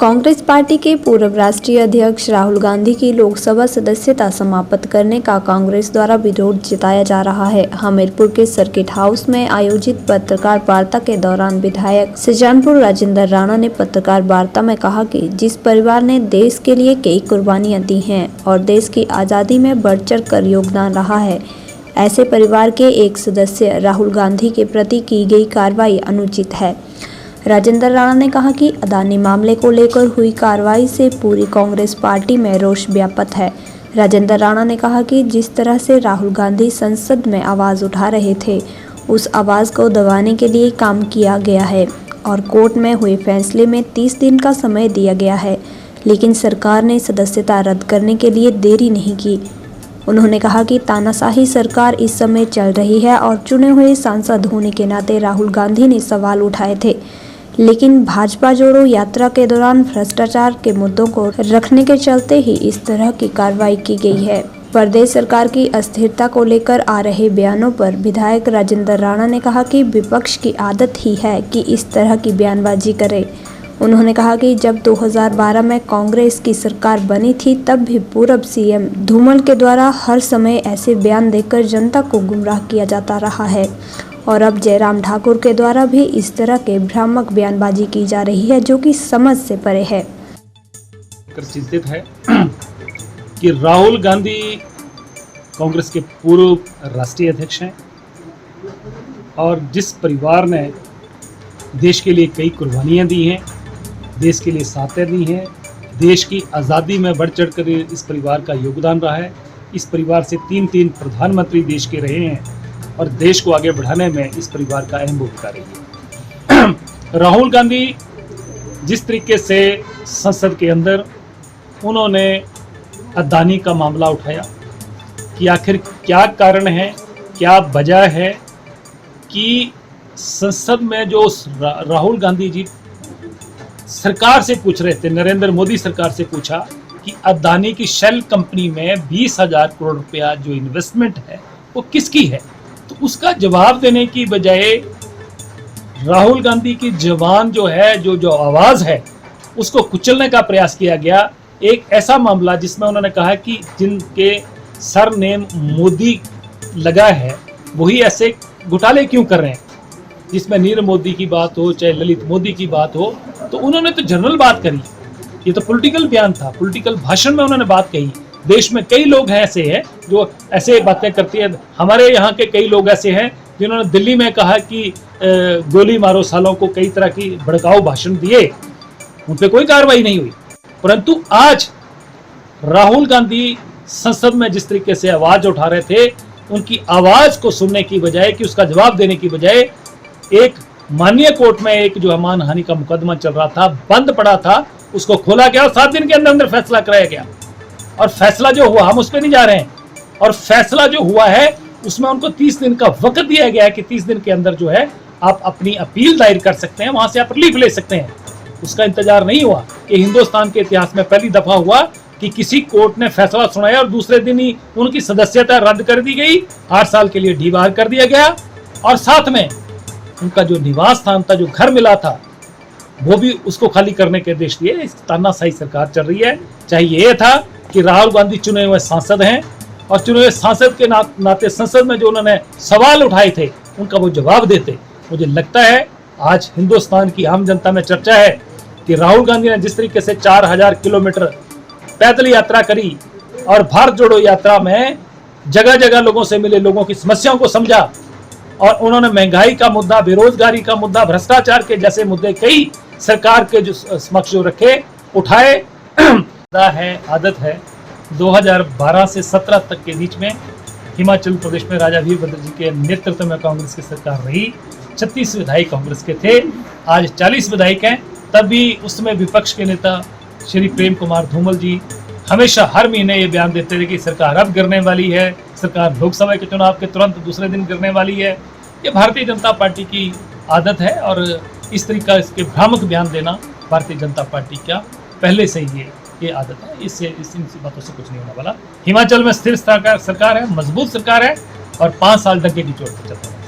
Congress party के पूर्व राष्ट्रीय अध्यक्ष राहुल गांधी की लोकसभा सदस्यता समाप्त करने का कांग्रेस द्वारा विरोध जताया जा रहा है। हमीरपुर के सर्किट हाउस में आयोजित पत्रकार वार्ता के दौरान विधायक सुजानपुर राजेंद्र राणा ने पत्रकार वार्ता में कहा कि जिस परिवार ने देश के लिए कई कुर्बानियां दी हैं और देश की आज़ादी में बढ़ चढ़ कर योगदान रहा है, ऐसे परिवार के एक सदस्य राहुल गांधी के प्रति की गई कार्रवाई अनुचित है। राजेंद्र राणा ने कहा कि अदानी मामले को लेकर हुई कार्रवाई से पूरी कांग्रेस पार्टी में रोष व्याप्त है। राजेंद्र राणा ने कहा कि जिस तरह से राहुल गांधी संसद में आवाज़ उठा रहे थे, उस आवाज़ को दबाने के लिए काम किया गया है और कोर्ट में हुए फैसले में 30 दिन का समय दिया गया है, लेकिन सरकार ने सदस्यता रद्द करने के लिए देरी नहीं की। उन्होंने कहा कि तानाशाही सरकार इस समय चल रही है और चुने हुए सांसद होने के नाते राहुल गांधी ने सवाल उठाए थे, लेकिन भाजपा जोड़ो यात्रा के दौरान भ्रष्टाचार के मुद्दों को रखने के चलते ही इस तरह की कार्रवाई की गई है। प्रदेश सरकार की अस्थिरता को लेकर आ रहे बयानों पर विधायक राजेंद्र राणा ने कहा कि विपक्ष की आदत ही है कि इस तरह की बयानबाजी करे। उन्होंने कहा कि जब 2012 में कांग्रेस की सरकार बनी थी, तब भी पूर्व सीएम धूमल के द्वारा हर समय ऐसे बयान देकर जनता को गुमराह किया जाता रहा है और अब जयराम ठाकुर के द्वारा भी इस तरह के भ्रामक बयानबाजी की जा रही है, जो कि समझ से परे है। चिंतित है कि राहुल गांधी कांग्रेस के पूर्व राष्ट्रीय अध्यक्ष हैं और जिस परिवार ने देश के लिए कई कुर्बानियां दी हैं, देश के लिए सांसें दी हैं, देश की आज़ादी में बढ़ चढ़ कर इस परिवार का योगदान रहा है। इस परिवार से 3 प्रधानमंत्री देश के रहे हैं और देश को आगे बढ़ाने में इस परिवार का अहम भूमिका रही है। राहुल गांधी जिस तरीके से संसद के अंदर उन्होंने अदानी का मामला उठाया कि आखिर क्या कारण है, क्या वजह है कि संसद में जो राहुल गांधी जी सरकार से पूछ रहे थे, नरेंद्र मोदी सरकार से पूछा कि अदानी की शेल कंपनी में 20,000 करोड़ रुपया जो इन्वेस्टमेंट है वो किसकी है, तो उसका जवाब देने की बजाय राहुल गांधी की जवान जो है, जो आवाज़ है, उसको कुचलने का प्रयास किया गया। एक ऐसा मामला जिसमें उन्होंने कहा कि जिनके सरनेम मोदी लगा है वही ऐसे घोटाले क्यों कर रहे हैं, जिसमें नीरव मोदी की बात हो चाहे ललित मोदी की बात हो, तो उन्होंने तो जनरल बात करी। ये तो पॉलिटिकल बयान था, पॉलिटिकल भाषण में उन्होंने बात कही। देश में कई लोग हैं ऐसे हैं जो ऐसे बातें करती हैं। हमारे यहाँ के कई लोग ऐसे हैं जिन्होंने दिल्ली में कहा कि गोली मारो सालों को, कई तरह की भड़काऊ भाषण दिए, उन पर कोई कार्रवाई नहीं हुई। परंतु आज राहुल गांधी संसद में जिस तरीके से आवाज उठा रहे थे, उनकी आवाज को सुनने की बजाय कि उसका जवाब देने की बजाय एक माननीय कोर्ट में एक जो मानहानि का मुकदमा चल रहा था, बंद पड़ा था, उसको खोला गया और 7 दिन के अंदर फैसला कराया गया। और फैसला जो हुआ, हम उस पर नहीं जा रहे हैं, और फैसला जो हुआ है उसमें उनको 30 दिन का वक्त दिया गया है कि 30 दिन के अंदर जो है आप अपनी अपील दायर कर सकते हैं, वहां से आप रिलीफ ले सकते हैं। उसका इंतजार नहीं हुआ कि हिंदुस्तान के इतिहास में पहली दफा हुआ कि किसी कोर्ट ने फैसला सुनाया और दूसरे दिन ही उनकी सदस्यता रद्द कर दी गई, 8 साल के लिए ढीबार कर दिया गया, और साथ में उनका जो निवास स्थान था, जो घर मिला था, वो भी उसको खाली करने के आदेश दिए। इस तानाशाही सरकार चल रही है। चाहे ये था कि राहुल गांधी चुने हुए सांसद हैं और चुने हुए सांसद के नाते संसद में जो उन्होंने सवाल उठाए थे उनका वो जवाब देते। मुझे लगता है आज हिंदुस्तान की आम जनता में चर्चा है कि राहुल गांधी ने जिस तरीके से 4000 किलोमीटर पैदल यात्रा करी और भारत जोड़ो यात्रा में जगह जगह लोगों से मिले, लोगों की समस्याओं को समझा, और उन्होंने महंगाई का मुद्दा, बेरोजगारी का मुद्दा, भ्रष्टाचार के जैसे मुद्दे कई सरकार के जो समक्ष जो रखे, उठाए है। आदत है 2012 से 17 तक के बीच में हिमाचल प्रदेश में राजा वीरभद्र जी के नेतृत्व में कांग्रेस की सरकार रही। 36 विधायक कांग्रेस के थे, आज 40 विधायक हैं। तब भी उस समय विपक्ष के नेता श्री प्रेम कुमार धूमल जी हमेशा हर महीने ये बयान देते थे कि सरकार अब गिरने वाली है, सरकार लोकसभा के चुनाव के तुरंत दूसरे दिन गिरने वाली है। ये भारतीय जनता पार्टी की आदत है और इस तरीका इसके भ्रामक बयान देना भारतीय जनता पार्टी का पहले से ही ये आदत है। इससे इन बातों से कुछ नहीं होने वाला। हिमाचल में स्थिर सरकार है, मजबूत सरकार है और 5 साल डंके की चोट पर चलता है।